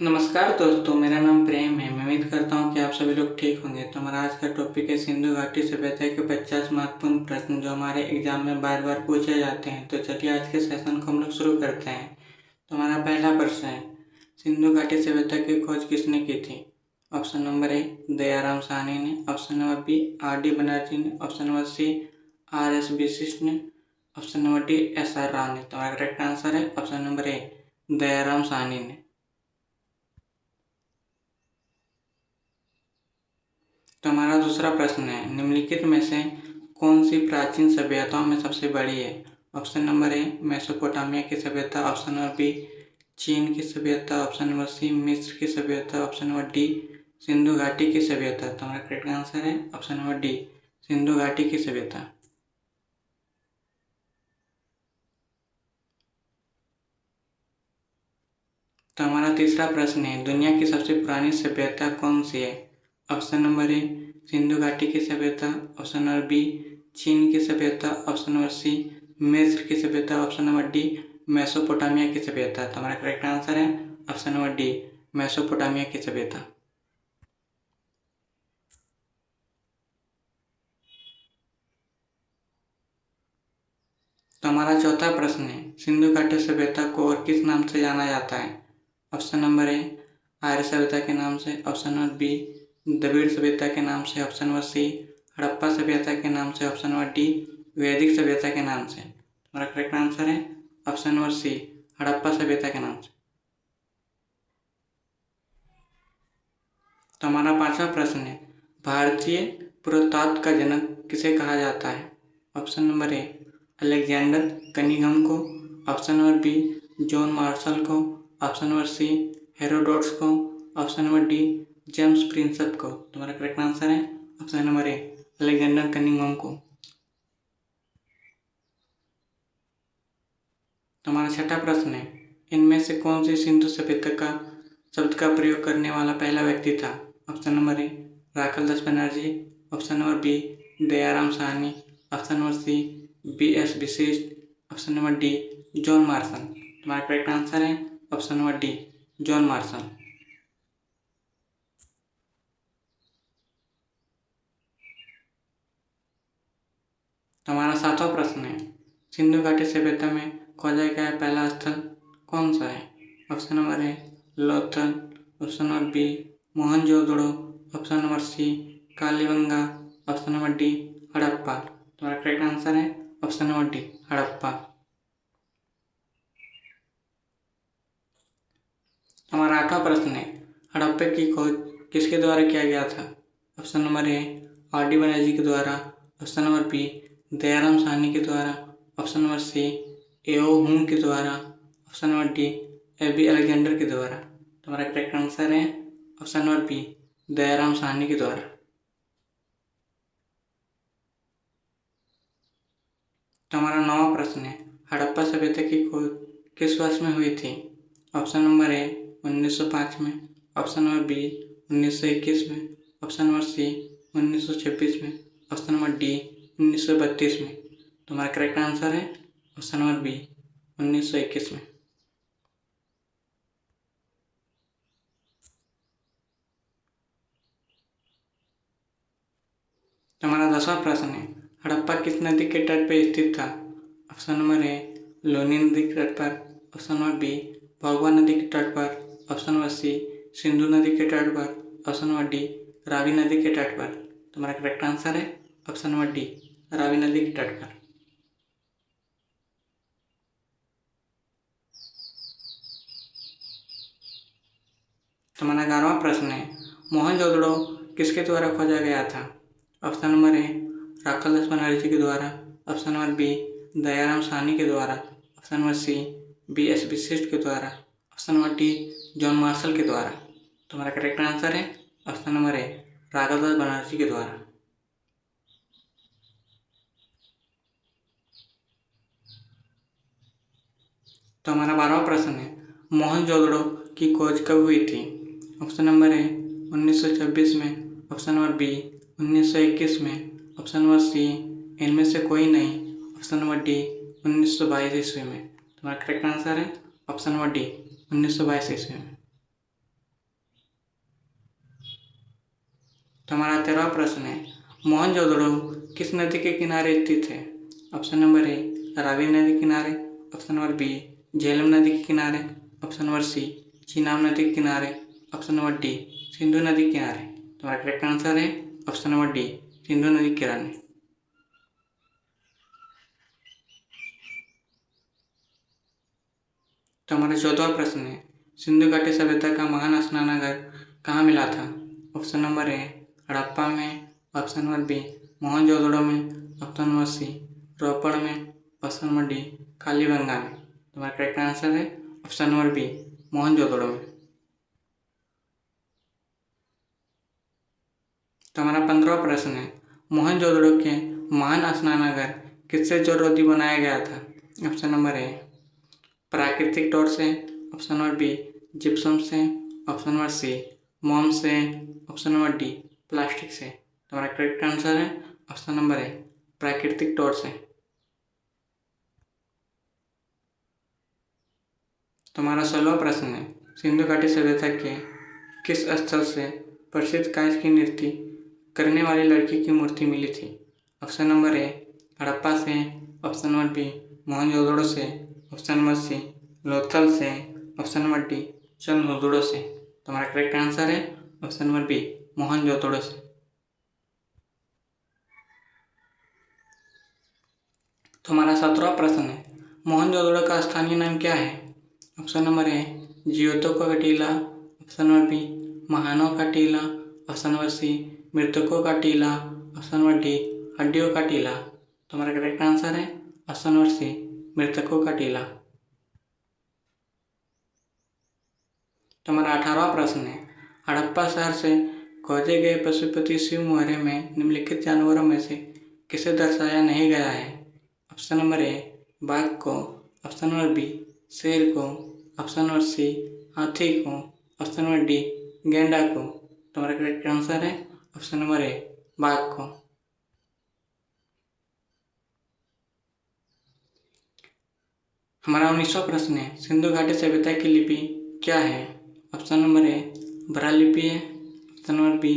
नमस्कार दोस्तों, मेरा नाम प्रेम है। मैं उम्मीद करता हूँ कि आप सभी लोग ठीक होंगे। तो हमारा आज का टॉपिक है सिंधु घाटी सभ्यता के 50 महत्वपूर्ण प्रश्न जो हमारे एग्जाम में बार बार पूछे जाते हैं। तो चलिए आज के सेशन को हम लोग शुरू करते हैं। तो हमारा पहला प्रश्न है, सिंधु घाटी सभ्यता की खोज किसने की थी? Option number A Dayaram Sahni ने, option number B R D Banerjee ने, option number C R S Vashishtha ने, option number D S R Rao ने। तो हमारा करेक्ट आंसर है option number A Dayaram Sahni ने। तो हमारा दूसरा प्रश्न है, निम्नलिखित में से कौन सी प्राचीन सभ्यताओं में सबसे बड़ी है? ऑप्शन नंबर ए मेसोपोटामिया की सभ्यता, ऑप्शन नंबर बी चीन की सभ्यता, ऑप्शन नंबर सी मिस्र की सभ्यता, ऑप्शन नंबर डी सिंधु घाटी की सभ्यता। तो हमारा करेक्ट आंसर है ऑप्शन नंबर डी सिंधु घाटी की सभ्यता। तो हमारा तीसरा प्रश्न है, दुनिया की सबसे पुरानी सभ्यता कौन सी है? ऑप्शन नंबर ए सिंधु घाटी की सभ्यता, ऑप्शन नंबर बी चीन की सभ्यता, ऑप्शन नंबर सी मिस्र की सभ्यता, ऑप्शन नंबर डी मेसोपोटामिया की सभ्यता। तो हमारा करेक्ट आंसर है ऑप्शन नंबर डी मेसोपोटामिया की सभ्यता। तो हमारा चौथा प्रश्न है, सिंधु घाटी सभ्यता को और किस नाम से जाना जाता है? ऑप्शन नंबर ए आर्य सभ्यता के नाम से, ऑप्शन नंबर बी द्रविड़ सभ्यता के नाम से, ऑप्शन नंबर सी हड़प्पा सभ्यता के नाम से, ऑप्शन नंबर डी वैदिक सभ्यता के नाम से। हमारा करेक्ट आंसर है ऑप्शन नंबर सी हड़प्पा सभ्यता के नाम से। तो हमारा पांचवा प्रश्न है, भारतीय पुरातत्व का जनक किसे कहा जाता है? Option number A Alexander Cunningham को, option number B John Marshall को, ऑप्शन नंबर सी हेरोडोट्स को, option number D James Prinsep को। तुम्हारा करेक्ट आंसर है option number A Alexander Cunningham को। हमारा छठा प्रश्न है, इनमें से कौन सी सिंधु सभ्यता का शब्द का प्रयोग करने वाला पहला व्यक्ति था? Option number A Rakhaldas Banerjee, option number B Dayaram Sahni, option number C B S Vashishtha, option number D John Marshall. तुम्हारा करेक्ट आंसर है option number D John Marshall. हमारा सातवां प्रश्न है, सिंधु घाटी सभ्यता में खोजा गया पहला स्थल कौन सा है? Option number A Lothal, option number B Mohenjodaro, option number C Kalibangan, option number D Harappa. तुम्हारा करेक्ट आंसर है ऑप्शन नंबर डी हड़प्पा। हमारा आठवां प्रश्न है, हड़प्पा की खोज किसके द्वारा किया गया था? Option number A R D Banerjee के द्वारा, option number B Dayaram Sahni के द्वारा, option number C A O Hume के द्वारा, option number D A B Alexander के द्वारा। तुम्हारा करेक्ट आंसर है option number B Dayaram Sahni के द्वारा। तो हमारा नौवां प्रश्न है, हड़प्पा सभ्यता की खोज किस वर्ष में हुई थी? ऑप्शन नंबर ए 1905 में, ऑप्शन नंबर बी 1921 में, ऑप्शन नंबर सी 1926 में, ऑप्शन नंबर डी 1932 में। तुम्हारा करेक्ट आंसर है ऑप्शन नंबर बी 1921 में। तो हमारा 10वां प्रश्न है, हड़प्पा किस नदी के तट पर स्थित था? ऑप्शन नंबर ए लोनी नदी के तट पर, ऑप्शन नंबर बी भगवा नदी के तट पर, ऑप्शन नंबर सी सिंधु नदी के तट पर, ऑप्शन नंबर डी रावी नदी के तट पर। तुम्हारा करेक्ट आंसर है ऑप्शन नंबर डी रावी नदी के तट पर। हमारा 11वां प्रश्न है, मोहनजोदड़ो किसके द्वारा खोजा गया था? Option number A Rakhaldas Banerjee के द्वारा, option number B Dayaram Sahni के द्वारा, option number C B S Vashishtha के द्वारा, option number D John Marshall के द्वारा। तुम्हारा करेक्ट आंसर है option number A Rakhaldas Banerjee के द्वारा। तो हमारा 12वां प्रश्न है, मोहनजोदड़ो की खोज कब हुई थी? ऑप्शन नंबर ए 1926 में, ऑप्शन नंबर बी 1921 में, ऑप्शन नंबर सी इनमें से कोई नहीं, ऑप्शन नंबर डी 1922 ईस्वी में। तुम्हारा करेक्ट आंसर है ऑप्शन नंबर डी 1922 ईस्वी में। तो हमारा 13वां प्रश्न है, मोहनजोदड़ो किस नदी के किनारे स्थित है? ऑप्शन नंबर ए रावी नदी के किनारे, ऑप्शन नंबर बी झेलम नदी के किनारे, ऑप्शन नंबर सी चीनाब नदी के किनारे, ऑप्शन नंबर डी सिंधु नदी के किनारे। तो हमारा करेक्ट आंसर है ऑप्शन नंबर डी सिंधु नदी के किनारे। तो हमारा 14वां प्रश्न है, सिंधु घाटी सभ्यता का महान स्नानागार कहाँ मिला था? ऑप्शन नंबर ए हड़प्पा में, ऑप्शन नंबर बी मोहनजोदड़ो में, ऑप्शन नंबर सी रोपड़ में, ऑप्शन नंबर डी कालीबंगा में। तो हमारा करेक्ट आंसर है ऑप्शन नंबर बी मोहनजोदड़ो में। तो हमारा 15वां प्रश्न है, मोहनजोदड़ो के महान स्नानागार किससे जलरोधी बनाया गया था? ऑप्शन नंबर ए प्राकृतिक तौर से, ऑप्शन नंबर बी जिप्सम से, ऑप्शन नंबर सी मोम से, ऑप्शन नंबर डी प्लास्टिक से। तो हमारा करेक्ट आंसर है ऑप्शन नंबर ए प्राकृतिक तौर से। तो हमारा 16वां प्रश्न है, सिंधु घाटी सभ्यता के किस स्थल से प्रसिद्ध कांच की नृत्य करने वाली लड़की की मूर्ति मिली थी? ऑप्शन नंबर ए हड़प्पा से, ऑप्शन नंबर बी मोहनजोदड़ो से, ऑप्शन नंबर सी लोथल से, ऑप्शन नंबर डी चंद्रहुदड़ो से। तो हमारा करेक्ट आंसर है ऑप्शन नंबर बी मोहनजोदड़ो से। तो हमारा 17वां प्रश्न है, मोहनजोदड़ो का स्थानीय नाम क्या है? ऑप्शन नंबर ए जियोतो का टीला, ऑप्शन नंबर बी महानों का टीला, ऑप्शन नंबर सी मृतकों का टीला, ऑप्शन नंबर डी हड्डियों का टीला। तो हमारा करेक्ट आंसर है ऑप्शन नंबर सी मृतकों का टीला। तो हमारा 18वां प्रश्न है, हड़प्पा शहर से खोजे गए पशुपति शिव मोहरे में निम्नलिखित जानवरों में से किसे दर्शाया नहीं गया है? ऑप्शन नंबर ए बाघ को, ऑप्शन नंबर बी शेर को, ऑप्शन नंबर सी हाथी को, ऑप्शन नंबर डी गेंडा को। तो हमारा करेक्ट आंसर है ऑप्शन नंबर ए बाघ को। हमारा 19वां प्रश्न है, सिंधु घाटी सभ्यता की लिपि क्या है? ऑप्शन नंबर ए ब्राह्मी लिपि है, ऑप्शन नंबर बी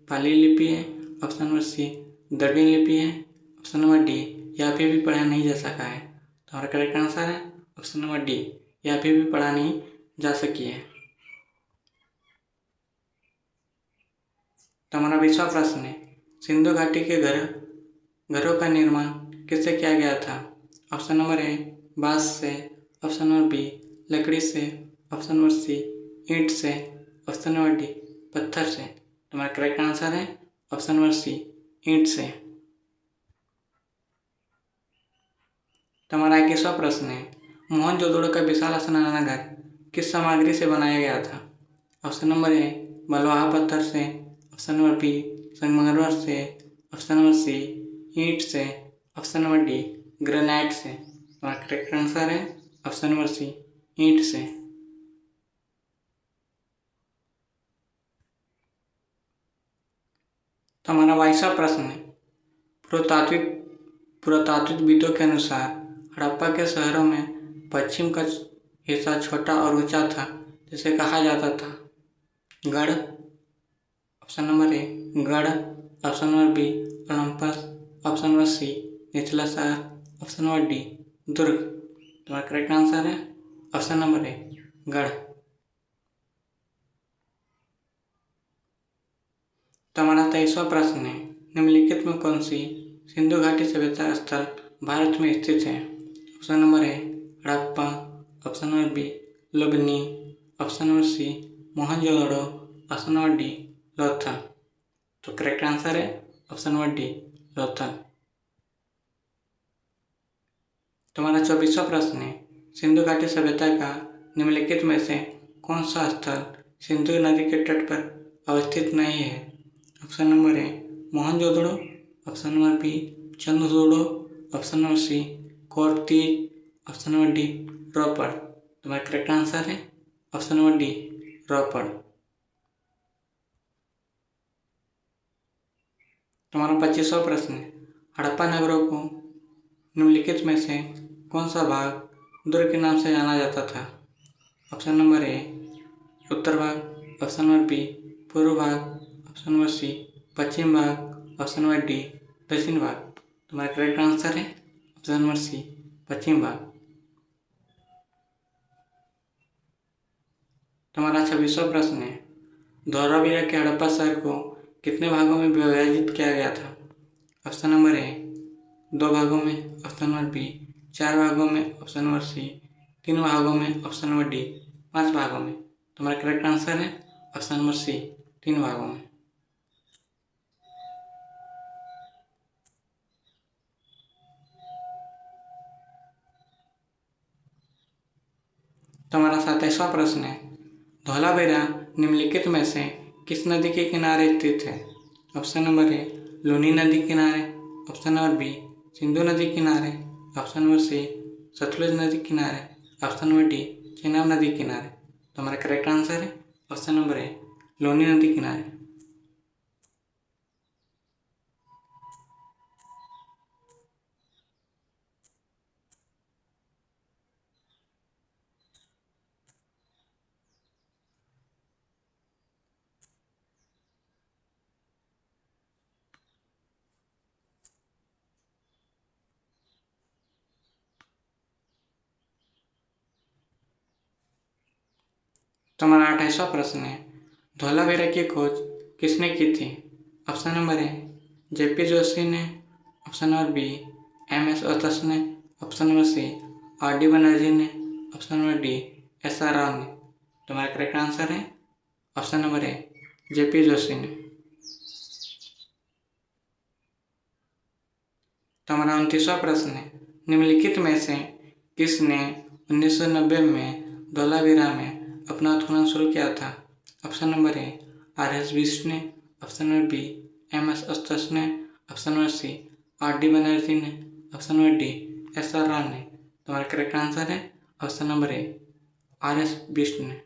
पाली लिपि है, ऑप्शन नंबर सी द्रविड़ लिपि है, ऑप्शन नंबर डी या फिर भी पढ़ा नहीं जा सका है। तो हमारा करेक्ट आंसर है ऑप्शन नंबर डी या फिर भी पढ़ा नहीं जा सकी है। तो हमारा 20वां प्रश्न है, सिंधु घाटी के घरों का निर्माण किससे किया गया था? ऑप्शन नंबर ए बांस से, ऑप्शन नंबर बी लकड़ी से, ऑप्शन नंबर सी ईंट से, ऑप्शन नंबर डी पत्थर से। तो हमारा करेक्ट आंसर है ऑप्शन नंबर सी ईंट से। तो हमारा 21वां प्रश्न है, मोहनजोदड़ो का विशाल स्नानागार किस सामग्री से बनाया गया था? ऑप्शन नंबर ए बलुआहा पत्थर से, ऑप्शन नंबर बी संगमरमर से, ऑप्शन नंबर सी ईंट से, ऑप्शन नंबर डी ग्रेनाइट से। हमारा करेक्ट आंसर है ऑप्शन नंबर सी ईंट से। तो हमारा 22वां प्रश्न है, पुरातात्विकविदों के अनुसार हड़प्पा के शहरों में पश्चिम का हिस्सा छोटा और ऊंचा था, जिसे कहा जाता था गढ़, ऑप्शन नंबर ए गढ़, option number B Olympus, option number C निचला शहर, ऑप्शन नंबर डी दुर्ग। तुम्हारा करेक्ट आंसर है ऑप्शन नंबर ए गढ़। तो हमारा 23वां प्रश्न है, निम्नलिखित में कौन सी सिंधु घाटी सभ्यता स्थल भारत में स्थित है? Option number A Harappa, option number B Lumbini, option number C Mohenjodaro, option number D Lothal. तो करेक्ट आंसर है ऑप्शन नंबर डी लोथल। तुम्हारा 24वां प्रश्न है, सिंधु घाटी सभ्यता का निम्नलिखित में से कौन सा स्थल सिंधु नदी के तट पर अवस्थित नहीं है? Option number A Mohenjodaro, option number B Chanhudaro, option number C Kotdiji, option number D Ropar. तुम्हारा करेक्ट आंसर है ऑप्शन नंबर डी रोपड़। तुम्हारा 25वां प्रश्न है, हड़प्पा नगरों को निम्नलिखित में से कौन सा भाग दुर्ग के नाम से जाना जाता था? ऑप्शन नंबर ए उत्तर भाग, ऑप्शन नंबर बी पूर्व भाग, ऑप्शन नंबर सी पश्चिम भाग, ऑप्शन नंबर डी दक्षिण भाग। तुम्हारा करेक्ट आंसर है ऑप्शन नंबर सी पश्चिम भाग। तुम्हारा 26वां प्रश्न है, धौलावीरा के हड़प्पा शहर को कितने भागों में विभाजित किया गया था? ऑप्शन नंबर ए 2 भागों में, ऑप्शन नंबर बी 4 भागों में, ऑप्शन नंबर सी 3 भागों में, ऑप्शन नंबर डी 5 भागों में। तुम्हारा करेक्ट आंसर है ऑप्शन नंबर सी 3 भागों में। तुम्हारा 27वां प्रश्न है, धौलावीरा निम्नलिखित में से किस नदी के किनारे स्थित है? ऑप्शन नंबर ए लूनी नदी किनारे, ऑप्शन नंबर बी सिंधु नदी किनारे, ऑप्शन नंबर सी सतलुज नदी किनारे, ऑप्शन नंबर डी चेनाब नदी किनारे। तुम्हारा करेक्ट आंसर है ऑप्शन नंबर ए लूनी नदी किनारे। तुम्हारा 28वां प्रश्न है, धौलावीरा की खोज किसने की थी? Option number A JP Joshi ने, option number B MS Vats ने, option number C R D Banerjee ने, option number D S R Rao ने। तुम्हारा करेक्ट आंसर है option number A JP Joshi ने। तुम्हारा 29वां प्रश्न है, निम्नलिखित में से किसने 1990 में धौलावीरा में अपना उत्खनन शुरू किया था? Option number A R S Bisht ने, option number B M S Vats ने, option number C R D Banerjee ने, option number D S R Rao ने। तुम्हारा करेक्ट आंसर है option number A R S Bisht ने।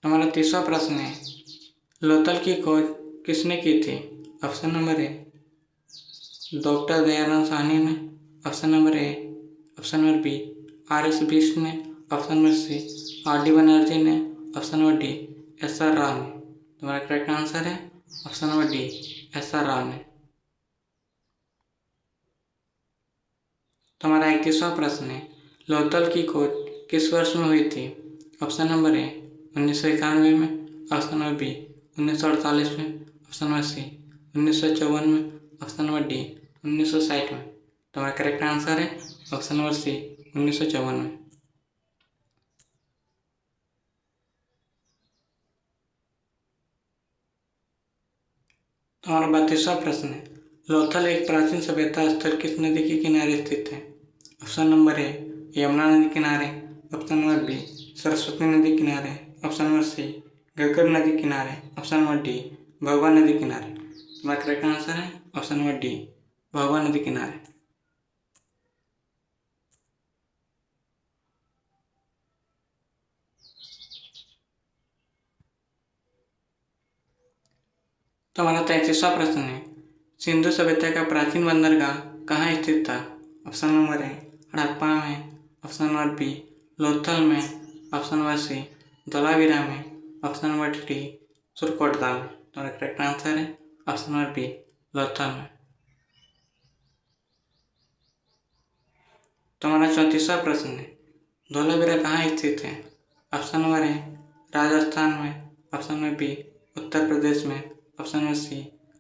तुम्हारा 30वां प्रश्न है, लोथल की खोज किसने की थी? Option number A doctor Dayaram Sahni ने, option number A option number B R S Bisht ने, option number C R D Banerjee ने, option number D S R Rao ने। तुम्हारा करेक्ट आंसर है option number D S R Rao ने। तुम्हारा 31वां प्रश्न है, लोथल की खोज किस वर्ष में हुई थी? ऑप्शन नंबर ए 1991 में, ऑप्शन नंबर बी 1948 में, ऑप्शन नंबर सी 1954 में, ऑप्शन नंबर डी 1960 में। तुम्हारा करेक्ट आंसर है ऑप्शन नंबर सी 1954 में। तुम्हारा 32वां प्रश्न है, लोथल एक प्राचीन सभ्यता स्थल किस नदी के किनारे स्थित है? ऑप्शन नंबर ए यमुना नदी किनारे, ऑप्शन नंबर बी सरस्वती नदी किनारे, ऑप्शन नंबर सी घग्गर नदी किनारे, ऑप्शन नंबर डी भगवा नदी किनारे। तुम्हारा करेक्ट आंसर है ऑप्शन नंबर डी भगवा नदी किनारे। तुम्हारा 33वां प्रश्न है, सिंधु सभ्यता का प्राचीन बंदरगाह कहाँ स्थित था? ऑप्शन नंबर ए हड़प्पा में, ऑप्शन नंबर बी लोथल में, ऑप्शन नंबर सी धौलावीरा में, ऑप्शन नंबर डी सुरकोटदा में। तुम्हारा करेक्ट आंसर है ऑप्शन नंबर बी लोथल में। तुम्हारा 34वां प्रश्न है, धौलावीरा कहाँ स्थित है? ऑप्शन नंबर ए राजस्थान में, option number B Uttar Pradesh में, ऑप्शन नंबर सी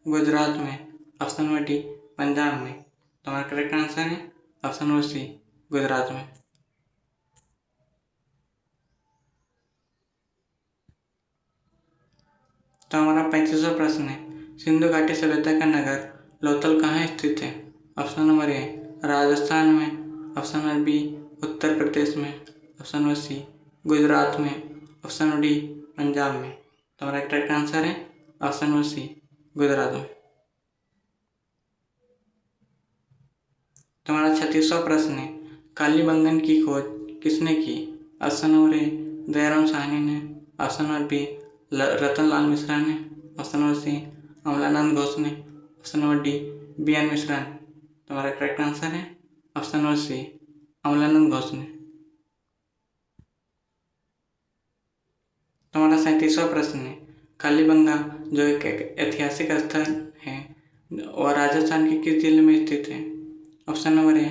गुजरात में, ऑप्शन नंबर डी पंजाब में। तुम्हारा करेक्ट आंसर है ऑप्शन नंबर सी गुजरात में। तो हमारा 35वां प्रश्न है, सिंधु घाटी सभ्यता का नगर लोथल कहाँ स्थित है? ऑप्शन नंबर ए राजस्थान में, option number B Uttar Pradesh में, ऑप्शन नंबर सी गुजरात में, ऑप्शन नंबर डी पंजाब में। तुम्हारा करेक्ट आंसर है ऑप्शन नंबर सी गुजरात में। तुम्हारा 36वां प्रश्न है, कालीबंगन की खोज किसने की? Option number A Dayaram Sahni ने, option number B Ratan Lal Mishra ने, option number C Amalananda Ghosh ने, option number D B N Mishra ने। तुम्हारा करेक्ट आंसर है option number C Amalananda Ghosh ने। तुम्हारा 37वां प्रश्न है, कालीबंगा जो एक ऐतिहासिक स्थल है और राजस्थान के किस जिले में स्थित है? ऑप्शन नंबर ए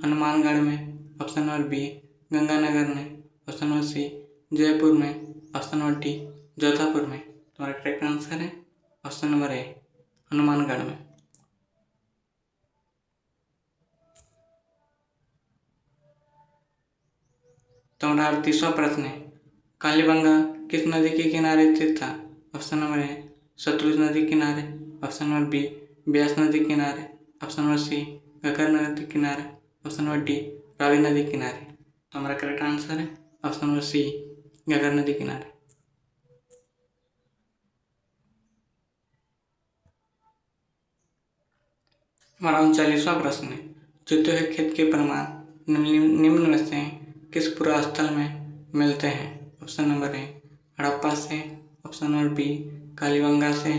हनुमानगढ़ में, ऑप्शन नंबर बी गंगानगर में, ऑप्शन नंबर सी जयपुर में, ऑप्शन नंबर डी जोधपुर में। तुम्हारा करेक्ट आंसर है ऑप्शन नंबर ए हनुमानगढ़ में। तुम्हारा 38वां प्रश्न है, कालीबंगा किस नदी के किनारे स्थित था? ऑप्शन नंबर ए सतलुज नदी किनारे, ऑप्शन नंबर बी ब्यास नदी किनारे, ऑप्शन नंबर सी घग्गर नदी किनारे, ऑप्शन नंबर डी रावी नदी किनारे। तो हमारा करेक्ट आंसर है ऑप्शन नंबर सी घग्गर नदी किनारे। हमारा 39वां प्रश्न है, जोते हुए खेत के प्रमाण निम्न में से किस पुरास्थल में मिलते हैं? ऑप्शन नंबर ए हड़प्पा से, ऑप्शन नंबर बी कालीबंगा से,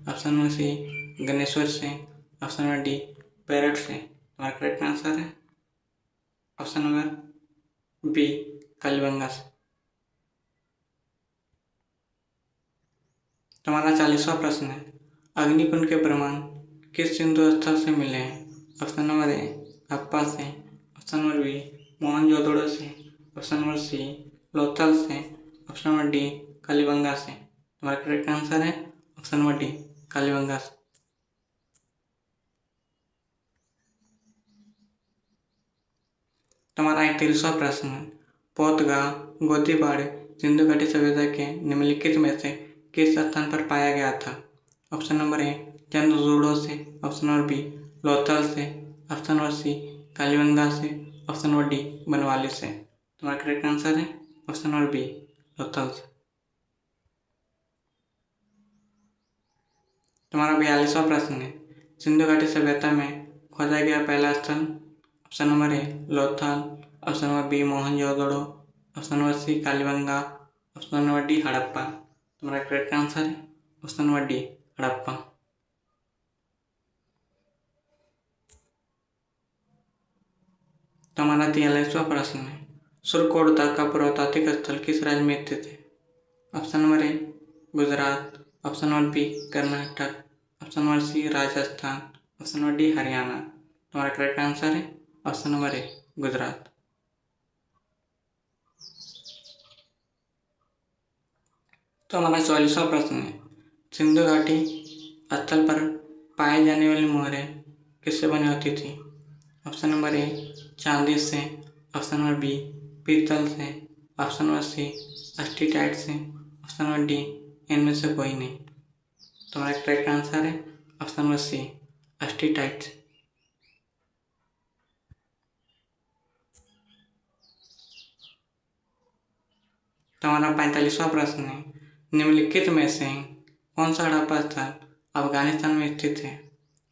ऑप्शन नंबर सी गणेश्वर से, ऑप्शन नंबर डी बेरठ से। हमारा करेक्ट आंसर है ऑप्शन नंबर बी कालीबंगा से। तुम्हारा 40वां प्रश्न है, अग्निकुंड के प्रमाण किस सिंधु स्थल से मिले हैं? ऑप्शन नंबर ए हड़प्पा से, ऑप्शन नंबर बी मोहनजोदड़ो से, ऑप्शन नंबर सी लोथल से, ऑप्शन नंबर डी कालीबंगा से। तुम्हारा करेक्ट आंसर है ऑप्शन नंबर डी कालीबंगा से। तुम्हारा 41वां प्रश्न है, पोतगांव गोदीबाड़ सिंधु घाटी सभ्यता के निम्नलिखित में से किस स्थान पर पाया गया था? ऑप्शन नंबर ए चंद्रचूड़ों से, ऑप्शन नंबर बी लोथल से, ऑप्शन नंबर सी कालीबंगा से, ऑप्शन नंबर डी बनवाली से। तुम्हारा करेक्ट आंसर है ऑप्शन नंबर बी लोथल से। तुम्हारा 42वां प्रश्न है, सिंधु घाटी सभ्यता में खोजा गया पहला स्थल? Option number A Lothal, option number B Mohenjodaro, option number C Kalibangan, option number D Harappa. तुम्हारा करेक्ट आंसर है ऑप्शन नंबर डी हड़प्पा। तुम्हारा 43वां प्रश्न है, सुरकोटदा का पुरातात्विक स्थल किस राज्य में स्थित है? Option number A Gujarat, option number B Karnataka, option number C Rajasthan, option number D Haryana. तुम्हारा करेक्ट आंसर है ऑप्शन नंबर ए गुजरात। तो हमारा 44वां प्रश्न है, सिंधु घाटी स्थल पर पाए जाने वाली मोहरें किससे बनी होती थी? ऑप्शन नंबर ए चांदी से, ऑप्शन नंबर बी पीतल से, ऑप्शन नंबर सी स्टीटाइट से, ऑप्शन नंबर डी इनमें से कोई नहीं। तुम्हारा करेक्ट आंसर है ऑप्शन नंबर सी स्टीटाइट। तुम्हारा 45वां प्रश्न है, निम्नलिखित में से कौन सा हड़प्पा स्थल अफगानिस्तान में स्थित है?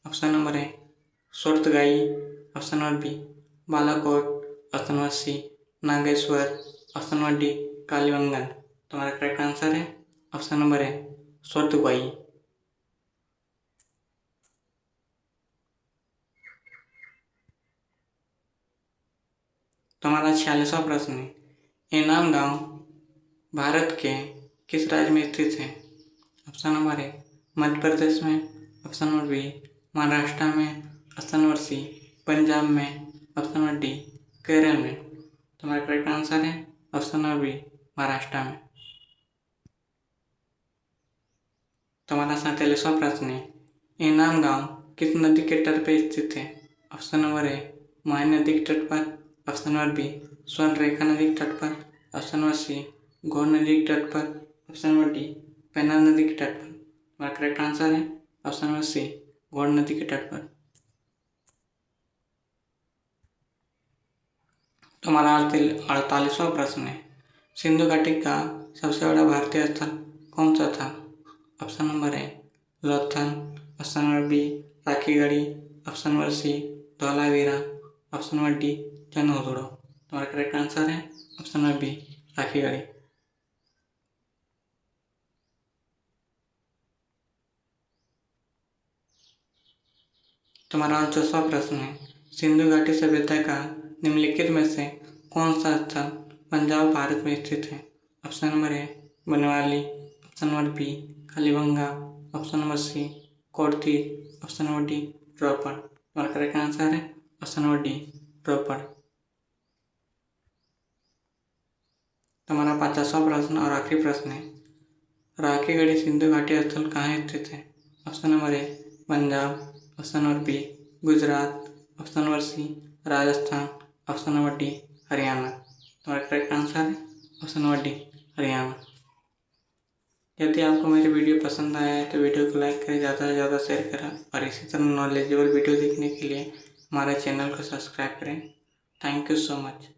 Option number A Shortugai, option number B Balakot, option number C Nageshwar, option number D Kalibangan. तुम्हारा करेक्ट आंसर है ऑप्शन नंबर ए सोर्तगाई। तुम्हारा 46वां प्रश्न है, इनाम गांव भारत के किस राज्य में स्थित है? ऑप्शन नंबर ए मध्य प्रदेश में, ऑप्शन नंबर बी महाराष्ट्र में, ऑप्शन नंबर सी पंजाब में, ऑप्शन नंबर डी केरल में। तुम्हारा करेक्ट आंसर है ऑप्शन नंबर बी महाराष्ट्र में। तुम्हारा 47वां प्रश्न है, इनाम गांव किस नदी के तट पर स्थित है? ऑप्शन नंबर ए माही नदी के तट पर, ऑप्शन नंबर बी स्वर्ण रेखा नदी के तट पर, ऑप्शन नंबर सी घोर नदी के तट पर, ऑप्शन नंबर डी पेन्नार नदी के तट पर। तुम्हारा करेक्ट आंसर है ऑप्शन नंबर सी घोर नदी के तट पर। तुम्हारा 48वां प्रश्न है, सिंधु घाटी का सबसे बड़ा भारतीय स्थल कौन सा था? Option number A Lothal, option number B Rakhigarhi, option number C Dholavira, option number D Chanhudaro. तुम्हारा करेक्ट आंसर है ऑप्शन नंबर बी राखीगढ़ी। तुम्हारा 49वां प्रश्न है, सिंधु घाटी सभ्यता का निम्नलिखित में से कौन सा स्थल पंजाब भारत में स्थित है? Option number A Banawali, option number B Kalibanga, option number C कोर्थी, ऑप्शन नंबर डी रोपड़। तुम्हारा करेक्ट आंसर है ऑप्शन नंबर डी रोपड़। तुम्हारा 50वां प्रश्न और आखिरी प्रश्न है, राखीगढ़ी सिंधु घाटी स्थल कहाँ स्थित है? Option number A Punjab, option number B Gujarat, option number C Rajasthan, option number D Haryana. तुम्हारा करेक्ट आंसर है ऑप्शन नंबर डी हरियाणा। यदि आपको मेरी वीडियो पसंद आया है तो वीडियो को लाइक करें, ज़्यादा से ज़्यादा शेयर करें और इसी तरह नॉलेजेबल वीडियो देखने के लिए हमारे चैनल को सब्सक्राइब करें। Thank you so much.